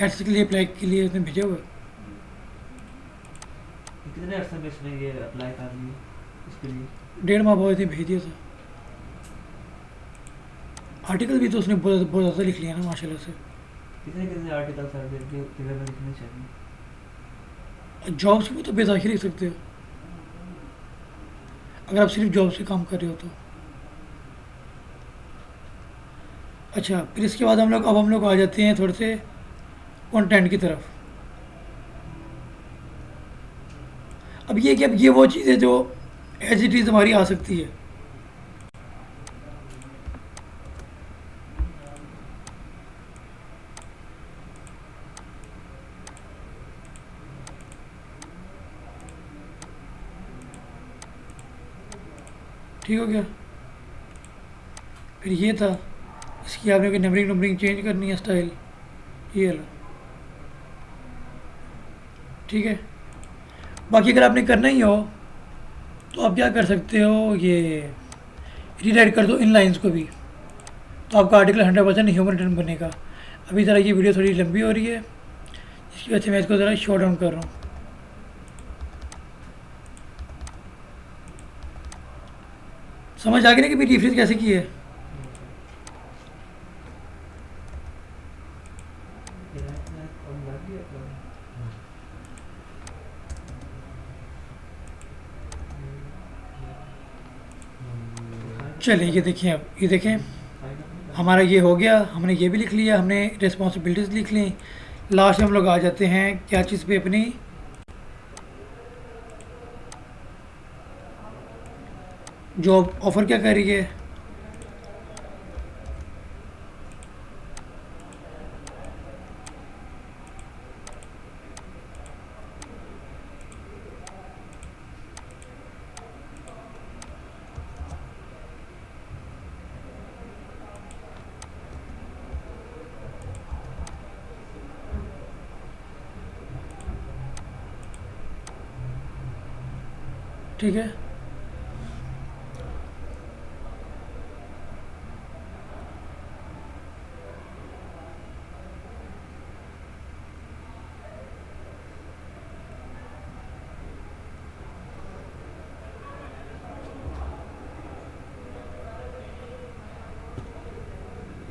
एड्स के लिए अप्लाई के लिए उसने भेजा हुआ है। कितने अर्से में इसने ये अप्लाई कर लिया इसके लिए? 1.5 माह बाद ने भेज दिया था। आर्टिकल भी तो उसने बहुत बहुत ज़्यादा लिख लिया ना माशाल्लाह से। कितने कितने आर्टिकल सर कितने में लिखने चाहिए? जॉब्स में तो बेदाखिल लिख सकते हो अगर आप सिर्फ जॉब से काम कर रहे हो तो। अच्छा, फिर इसके बाद हम लोग आ जाते हैं थोड़े से कंटेंट की तरफ। अब ये कि अब ये वो चीज़ है जो एज इट इज़ हमारी आ सकती है। ठीक हो गया? फिर ये था, इसकी आपने कोई नंबरिंग चेंज करनी है, स्टाइल ये वाला। ठीक है, बाकी अगर आपने करना ही हो तो आप क्या कर सकते हो, ये रीराइट कर दो इन लाइंस को भी, तो आपका आर्टिकल 100% ह्यूमन रिटर्न बनेगा। अभी ज़रा ये वीडियो थोड़ी लंबी हो रही है, इसकी वजह से मैं इसको ज़रा शॉर्ट डाउन कर रहा हूँ। समझ आ गई ना कि भी रिफ्रेश कैसे की है? चलिए ये देखिए, अब ये देखें हमारा ये हो गया, हमने ये भी लिख लिया, हमने रिस्पॉन्सिबिलिटीज़ लिख ली। लास्ट में हम लोग आ जाते हैं क्या चीज़ पे, अपनी जॉब ऑफ़र क्या कर रही है। ठीक है,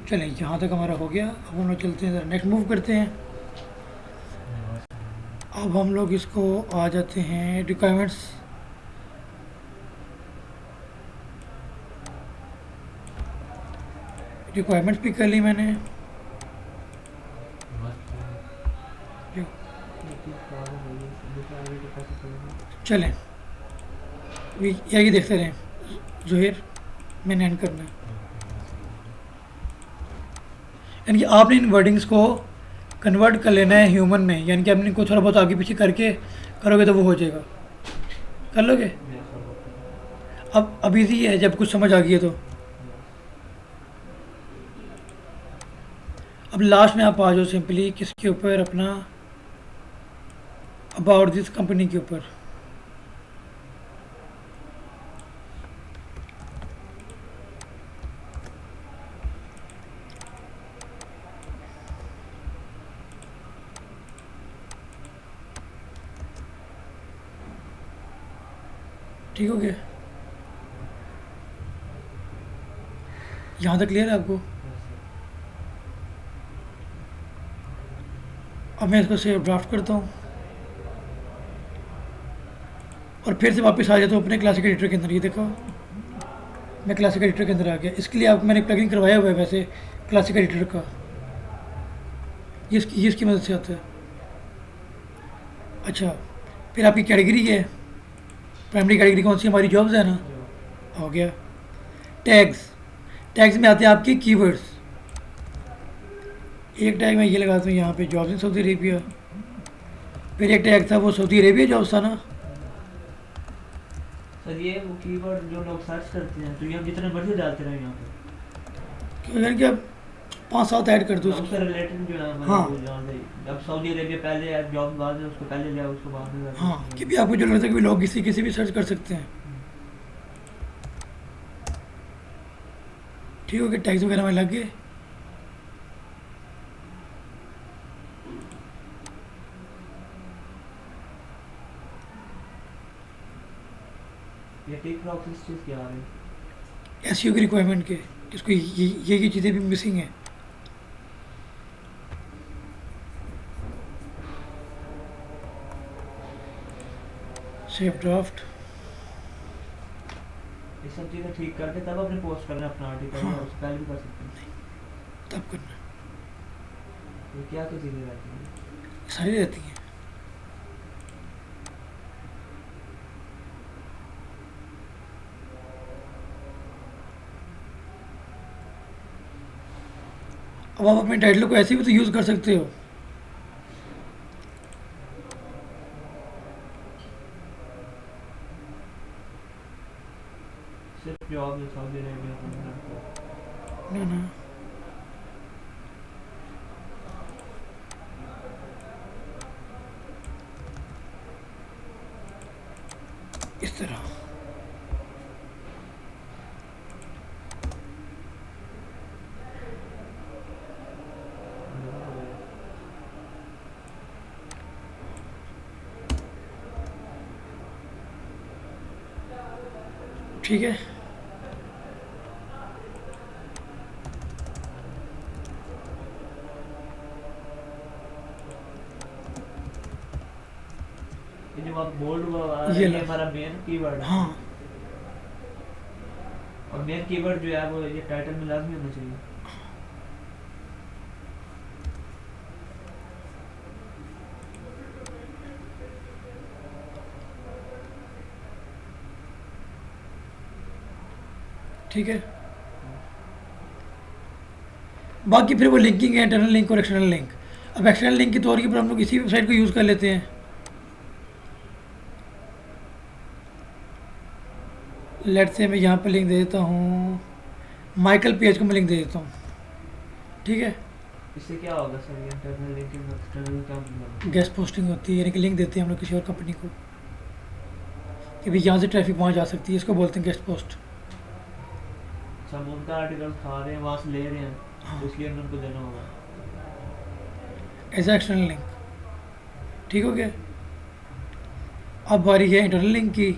चलें यहाँ तक हमारा हो गया। अब हम लोग चलते हैं, ज़रा नेक्स्ट मूव करते हैं। अब हम लोग इसको आ जाते हैं रिक्वायरमेंट्स। रिक्वायरमेंट्स भी कर ली मैंने। जो चलें यही देखते रहें। ज़ुहैर, मैंने एंड करना है, यानी कि आपने इन वर्डिंग्स को कन्वर्ट कर लेना है ह्यूमन में, यानी कि आपने इनको थोड़ा बहुत आगे पीछे करके करोगे तो वो हो जाएगा। कर लोगे? अब इजी है जब कुछ समझ आ गई है तो। अब लास्ट में आप आ जाओ सिंपली किसके ऊपर, अपना अबाउट दिस कंपनी के ऊपर। ठीक हो गया? यहाँ तक क्लियर है आपको? अब मैं इसको सेव ड्राफ्ट करता हूँ और फिर से वापस आ जाता हूँ अपने क्लासिक एडिटर के अंदर। ये देखो मैं क्लासिक एडिटर के अंदर आ गया। इसके लिए आप मैंने प्लगइन करवाया हुआ है वैसे क्लासिक एडिटर का, ये इसकी मदद से आता है। अच्छा, फिर आपकी कैटेगरी है, प्राइमरी कैटेगरी कौन सी, हमारी जॉब्स है ना, हो गया। टैग्स में आते हैं आपके कीवर्ड्स। एक टैग मैं ये लगाता हूँ यहाँ पे, जॉब्स इन सऊदी अरेबिया। फिर एक टैग था वो सऊदी अरेबिया जॉब्स था ना, सर ये वो कीवर्ड जो लोग सर्च करते हैं तो ये हम जितने मर्जी डालते रहे यहाँ पे, यानी कि अब 5-7 ऐड कर दो तो उससे रिलेटेड जो है हमारे हाँ। वो जान रही। अब सऊदी अरेबिया पहले है, जॉब बाद में उसको पहले लिया, उसको बाद में हाँ, कि भी आपको जो लगता है कि लोग किसी किसी भी सर्च कर सकते हैं। ठीक हो गया, टैग्स वगैरह में लग गए। ये टिक बॉक्स इस चीज़ की आ रही है। एसईओ की रिक्वायरमेंट के इसको ये चीज़ें भी मिसिंग हैं। Save draft. ये सब चीज़ें ठीक करके तब अपने पोस्ट करना अपना आर्टिकल, हाँ। या उससे पहले भी कर सकते हैं। तब करना ये क्या क्या चीज़ें रहती हैं? सारी रहती हैं। अब आप अपने टाइटल को ऐसे भी तो यूज़ कर सकते हो। सिर्फ जॉब में सऊदी अरेबिया को ना ना, इस तरह। ठीक है, ये जो आप बोल्ड हुआ आ रहा है, ये ये लो। हमारा मेन कीवर्ड है। हाँ। और मेन कीवर्ड जो है वो ये टाइटल में लाजमी होना चाहिए। ठीक है, बाकी फिर वो लिंकिंग है, इंटरनल लिंक और एक्सटर्नल लिंक। अब एक्सटर्नल लिंक के तौर के पर हम लोग इसी वेबसाइट को यूज़ कर लेते हैं। लेट से मैं यहाँ पर लिंक दे देता हूँ, माइकल पेज को मैं लिंक दे देता हूँ। ठीक है, इससे क्या होगा सर? ये इंटरनल लिंकिंग एक्सटर्नल क्या मतलब? गेस्ट पोस्टिंग होती है, यानी कि लिंक देते हैं हम लोग किसी और कंपनी को कि भाई यहाँ से ट्रैफिक वहाँ जा सकती है, इसको बोलते हैं गेस्ट पोस्ट। अच्छा, हम उनका आर्टिकल खा रहे हैं, वहाँ से ले रहे हैं, हाँ। तो इसलिए हमें उनको देना होगा। As external link. ठीक हो गया। अब बारी है इंटरनल लिंक की।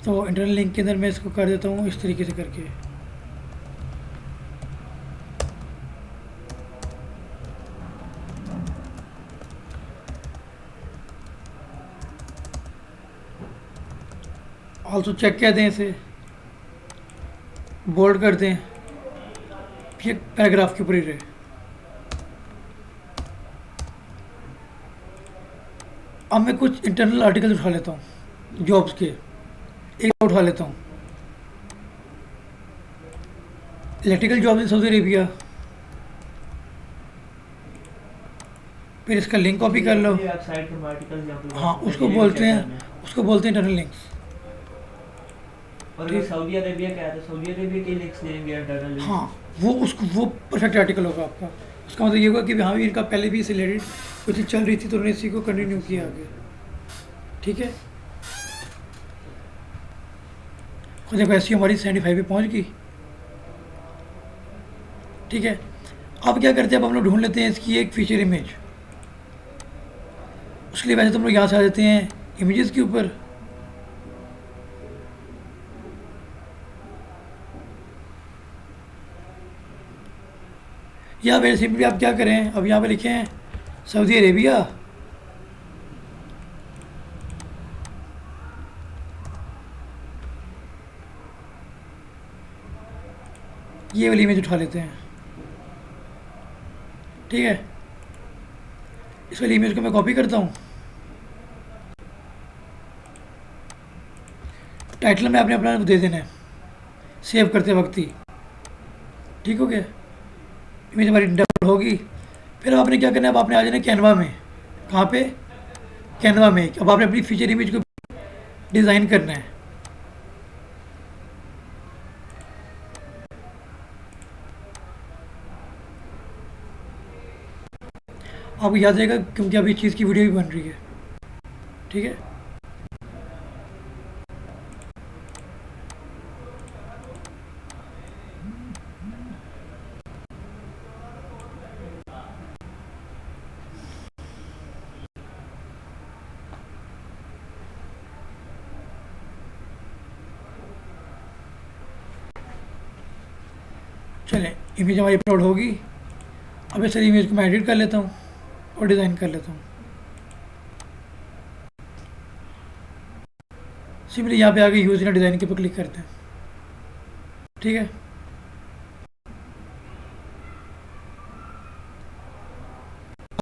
तो इंटरनल लिंक के अंदर मैं इसको कर देता हूँ इस तरीके से करके। ऑल्सो चेक कह दें, इसे बोल्ड कर दें, ये पैराग्राफ के ऊपर ही रहे। अब मैं कुछ इंटरनल आर्टिकल उठा लेता हूँ जॉब्स के, एक उठा लेता हूँ। Electrical job in Saudi Arabia, फिर इसका लिंक कॉपी कर लो। ये वेबसाइट के आर्टिकल यहाँ पे हाँ, बात उसको है, ये बोलते check हैं, करना है। उसको बोलते हैं इंटरनल लिंक्स। और ये सऊदी अरेबिया क्या है, तो सऊदी अरेबिया के लिंक्स देंगे इंटरनल लिंक्स। हाँ, वो परफेक्ट आर्टिकल होगा आपका। उसका मतलब ये होगा कि हाँ भी इनका पहले भी इससे रिलेटेड कुछ चीज़ चल रही थी तो उन्होंने इसी को कंटिन्यू किया आगे। ठीक है, खुद देखो ऐसी हमारी 75 पे पहुँच गई। ठीक है, अब क्या करते हैं, अब हम लोग ढूंढ लेते हैं इसकी एक फीचर इमेज। उसके लिए वैसे तो हम लोग यहाँ से आ जाते हैं इमेजेस के ऊपर। या वेरी सिंपली आप क्या करें, अब यहाँ पे लिखे हैं सऊदी अरेबिया, ये वाली इमेज उठा लेते हैं। ठीक है, इस वाली इमेज को मैं कॉपी करता हूँ। टाइटल में आपने अपना दे देना है सेव करते वक्त ही। ठीक हो गया, इमेज हमारी डाउनलोड होगी। फिर अब आपने क्या करना है, अब आपने आ जाना कैनवा में। कहाँ पे? कैनवा में। अब आपने अपनी फीचर इमेज को डिज़ाइन करना है। आपको याद रहेगा क्योंकि अभी इस चीज़ की वीडियो भी बन रही है, ठीक है। चलें, इमेज हमारी अपलोड होगी। अब इस इमेज को मैं एडिट कर लेता हूँ और डिज़ाइन कर लेता हूँ। सिंपली यहाँ पे आके यूज़ इन डिज़ाइन के ऊपर क्लिक करते हैं, ठीक है।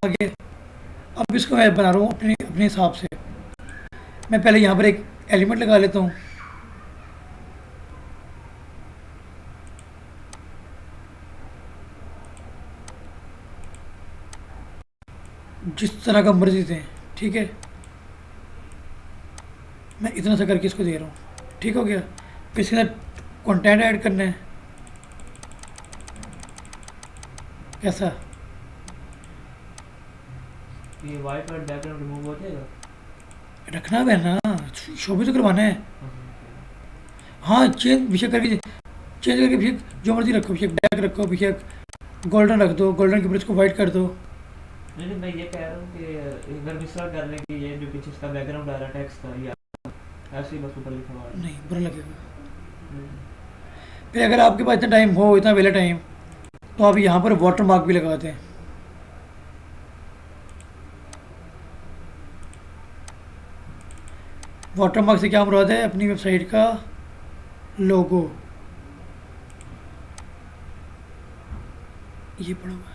आगे अब इसको मैं बना रहा हूँ अपने अपने हिसाब से। मैं पहले यहाँ पर एक एलिमेंट लगा लेता हूँ। जिस तरह का मर्जी दें, ठीक है। मैं इतना सा करके इसको दे रहा हूँ, ठीक हो गया। फिर इसके साथ कंटेंट ऐड करना है, कैसा ये वाइट वाइट बैकग्राउंड रिमूव हो जाएगा? रखना है ना, शो भी तो करवाना है। हाँ, चेंज विषय करके चेंज करके अभिषेक जो मर्जी रखो, अभिषेक ब्लैक रखो, अभिषेक गोल्डन रख दो, गोल्डन के ऊपर इसको वाइट कर दो। नहीं नहीं, मैं ये कह रहा हूँ कि अगर मिसरा कर लें कि ये जो पीछे इसका बैकग्राउंड आ रहा है टेक्स्ट का, या ऐसे ही बस ऊपर लिखा हुआ है। नहीं, बुरा लगेगा। फिर अगर आपके पास इतना टाइम हो, इतना वेला टाइम, तो आप यहाँ पर वाटर मार्क भी लगाते हैं। वाटर मार्क से क्या मुराद है? अपनी वेबसाइट का लोगो, ये पड़ा हुआ है।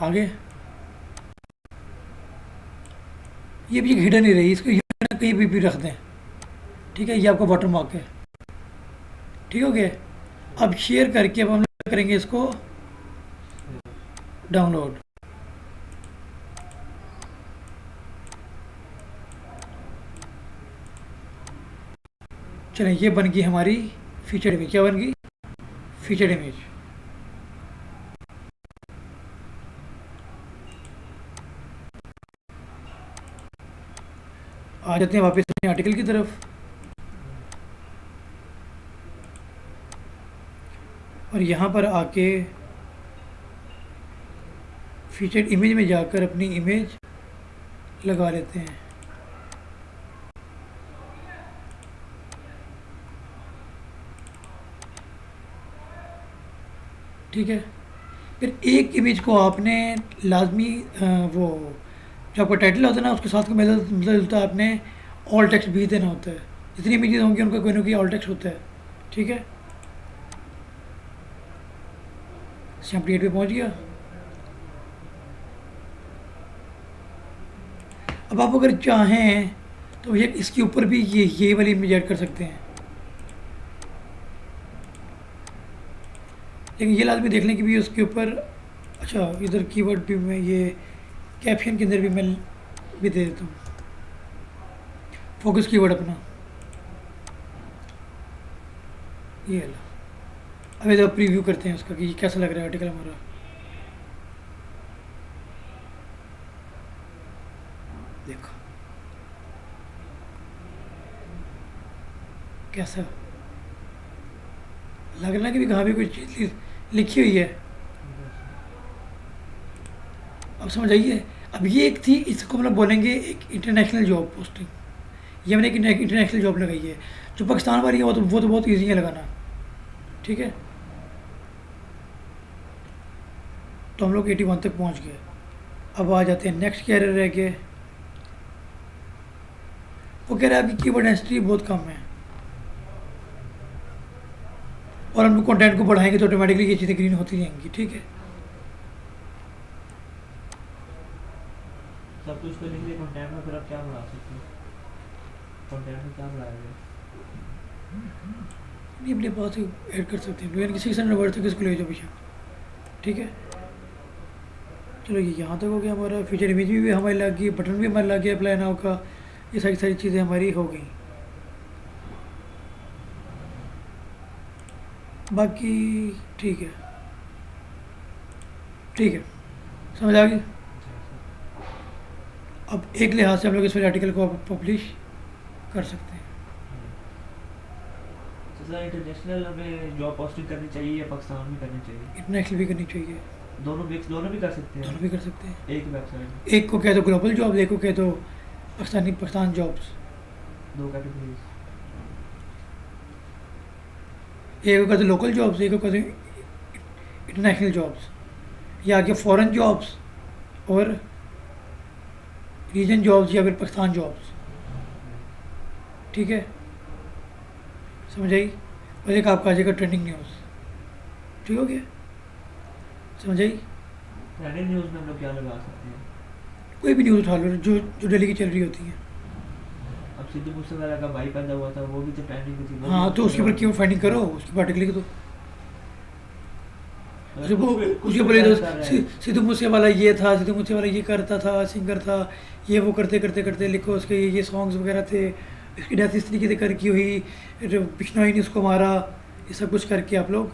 आगे ये भी हिडन नहीं रही, इसको हिडन कहीं भी रख दें, ठीक है। ये आपका वाटर मार्क है, ठीक हो गया। अब शेयर करके अब हम लोग करेंगे इसको डाउनलोड। चलें, ये बन गई हमारी फीचर इमेज। क्या बन गई? Feature image. आ जाते हैं वापस अपने आर्टिकल की तरफ, और यहाँ पर आके फीचर इमेज में जाकर अपनी इमेज लगा लेते हैं। ठीक है। फिर एक इमेज को आपने लाजमी वो जो आपका टाइटल होता है ना, उसके साथ में मिलता आपने ऑल टेक्स्ट भी देना होता है। जितनी इमेजेस होंगी उनका कोई ना कोई ऑल टेक्स्ट होता है, ठीक है। टेम्पलेट पे पहुंच गया। अब आप अगर चाहें तो ये इसके ऊपर भी ये वाली इमेज ऐड कर सकते हैं, लेकिन ये लाजमी देख लें कि भी उसके ऊपर, अच्छा इधर कीवर्ड भी मैं ये कैप्शन के अंदर भी मैं भी दे देता हूँ फोकस कीवर्ड अपना, ये ला। अब इधर प्रीव्यू करते हैं उसका कि कैसा लग रहा है आर्टिकल हमारा। देखो कैसा लग रहा है कि भी कहाँ भी कोई चीज़ लिखी हुई है। अब समझ आइए। अब ये एक थी, इसको मतलब बोलेंगे एक इंटरनेशनल जॉब पोस्टिंग। ये मैंने एक इंटरनेशनल जॉब लगाई है। जो पाकिस्तान वाली है वो तो बहुत ईजी है लगाना, ठीक है। तो हम लोग 81 तक पहुंच गए। अब आ जाते हैं नेक्स्ट क्या रह गए। वो कह रहा है आपकी कीवर्ड डेंसिटी बहुत कम है, और हम लोग कंटेंट को बढ़ाएंगे तो ऑटोमेटिकली ये चीज़ें ग्रीन होती जाएंगी, ठीक है। सब कुछ तो लिख दिया कंटेंट में, फिर आप क्या बढ़ा सकते हैं? कंटेंट में क्या बढ़ाएंगे? नहीं, अपने पास ही ऐड कर सकते हैं, किसी से नंबर तक इसको ले जाओ पीछे, ठीक है। चलो ये यहाँ तक हो गया हमारा। फीचर इमेज भी हमारी लग गई, बटन भी हमारा लग गया अप्लाई नाउ का। ये सारी चीज़ें हमारी हो गई। बाकी ठीक है, ठीक है, समझ आ गई। अब एक लिहाज से हम लोग इस वाले आर्टिकल को पब्लिश कर सकते हैं। तो सर इंटरनेशनल हमें जॉब पोस्टिंग करनी चाहिए या पाकिस्तान में करनी चाहिए? इंटरनेशनल भी करनी चाहिए, दोनों भी कर सकते दोनों हैं भी कर सकते हैं। एक वेबसाइट एक को कह दो ग्लोबल जॉब, एक को कह दो पाकिस्तान जॉब्स। दो कैटेगरीज। एक को कह दो लोकल जॉब्स, एक को कह दो इंटरनेशनल जॉब्स, या आगे फॉरेन जॉब्स और रीजन जॉब्स या फिर पाकिस्तान जॉब्स। ठीक है, समझ आई। और एक आपका आ जाएगा ट्रेंडिंग न्यूज़। ठीक हो गया, समझ आई। ट्रेंडिंग न्यूज़ में हम लोग क्या लगा सकते हैं? कोई भी न्यूज़ उठा लो जो जो डेली की चल रही होती है। अब सिद्धू मूसेवाला का भाई पैदा हुआ था, वो भी तो ट्रेंडिंग में थी। वो हाँ, भी तो उसके ऊपर क्यों फाइंडिंग करो, उसके ऊपर आर्टिकल लिख दो। मतलब कुछ उसके भी बोले ट्रेंड कर रहा है। सिद्धू मूसेवाला ये था, सिद्धू मूसेवाला ये करता था, सिंगर था, ये वो करते करते करते लिखो उसके ये सॉन्ग्स वगैरह थे, इसकी डेथ इस तरीके से कर की हुई, बिश्नोई ने उसको मारा, ये सब कुछ करके आप लोग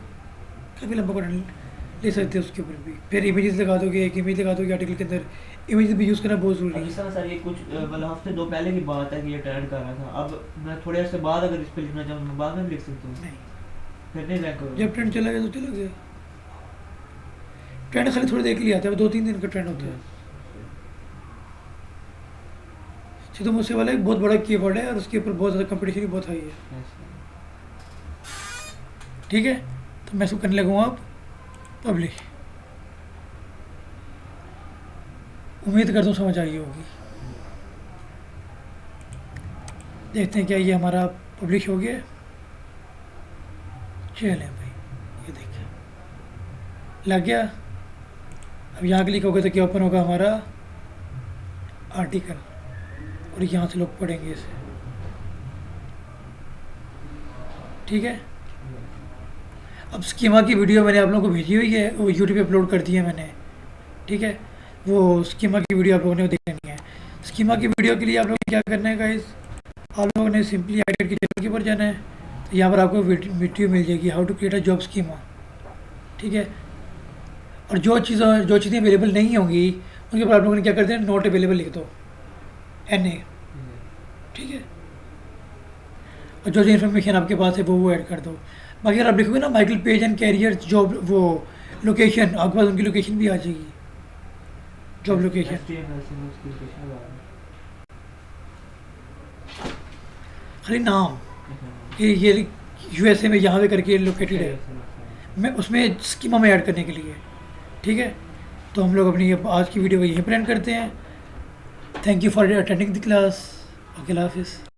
काफ़ी लंबा कंटेंट ले सकते हैं उसके ऊपर भी। फिर इमेजेस लगा दोगे, एक इमेज लगा दोगे आर्टिकल के अंदर, इमेज भी यूज़ करना बहुत ज़रूरी अब है। इस तरह सर ये कुछ मतलब हफ्ते दो पहले की बात है कि ये ट्रेंड कर रहा था। अब मैं थोड़े अर्से बाद अगर इस पे लिखना चाहूँ मैं बाद में भी लिख सकता हूँ, नहीं, फिर नहीं रैंक होगा। जब ट्रेंड चला गया तो चला गया। ट्रेंड खाली थोड़ी देर के लिए आता है, वो 2-3 दिन का ट्रेंड होता है। सिद्धू मूसेवाला एक बहुत बड़ा कीवर्ड है और उसके ऊपर बहुत ज़्यादा कंपटीशन भी बहुत हाई है। ठीक है, तो मैं इसको करने लगूँगा अब पब्लिश। उम्मीद करता हूँ समझ आई होगी। देखते हैं क्या ये हमारा पब्लिश हो गया। चलें भाई, ये देखिए लग गया। अब यहाँ क्लिक होगा तो क्या ओपन होगा हमारा आर्टिकल, और यहाँ से लोग पढ़ेंगे इसे। ठीक है, अब स्कीमा की वीडियो मैंने आप लोगों को भेजी हुई है, वो यूट्यूब पे अपलोड कर दी है मैंने। ठीक है, वो स्कीमा की वीडियो आप लोगों ने देखनी है। स्कीमा की वीडियो के लिए आप लोगों को क्या करना है गाइस, आप लोगों ने सिंपली आइडेट की चैनल के ऊपर जाना है, तो यहाँ पर आपको वीडियो मिल जाएगी how to create a job schema. ठीक है, और जो चीज़ें अवेलेबल नहीं होंगी उनके ऊपर आप लोगों ने क्या कर देना, नॉट अवेलेबल लिख दो, NA। ठीक है, और जो इन्फॉर्मेशन आपके पास है वो ऐड कर दो। बाकी अगर आप लिखोगे ना Michael Page and career job, वो लोकेशन, आपके पास उनकी लोकेशन भी आ जाएगी, जॉब लोकेशन। खाली नाम कि ये USA में यहाँ पे करके लोकेटेड है, मैं उसमें स्कीमा में ऐड करने के लिए। ठीक है, तो हम लोग अपनी आज की वीडियो को यहीं पर एंड करते हैं। Thank you for attending the class. Okay, अल्लाह हाफिज़।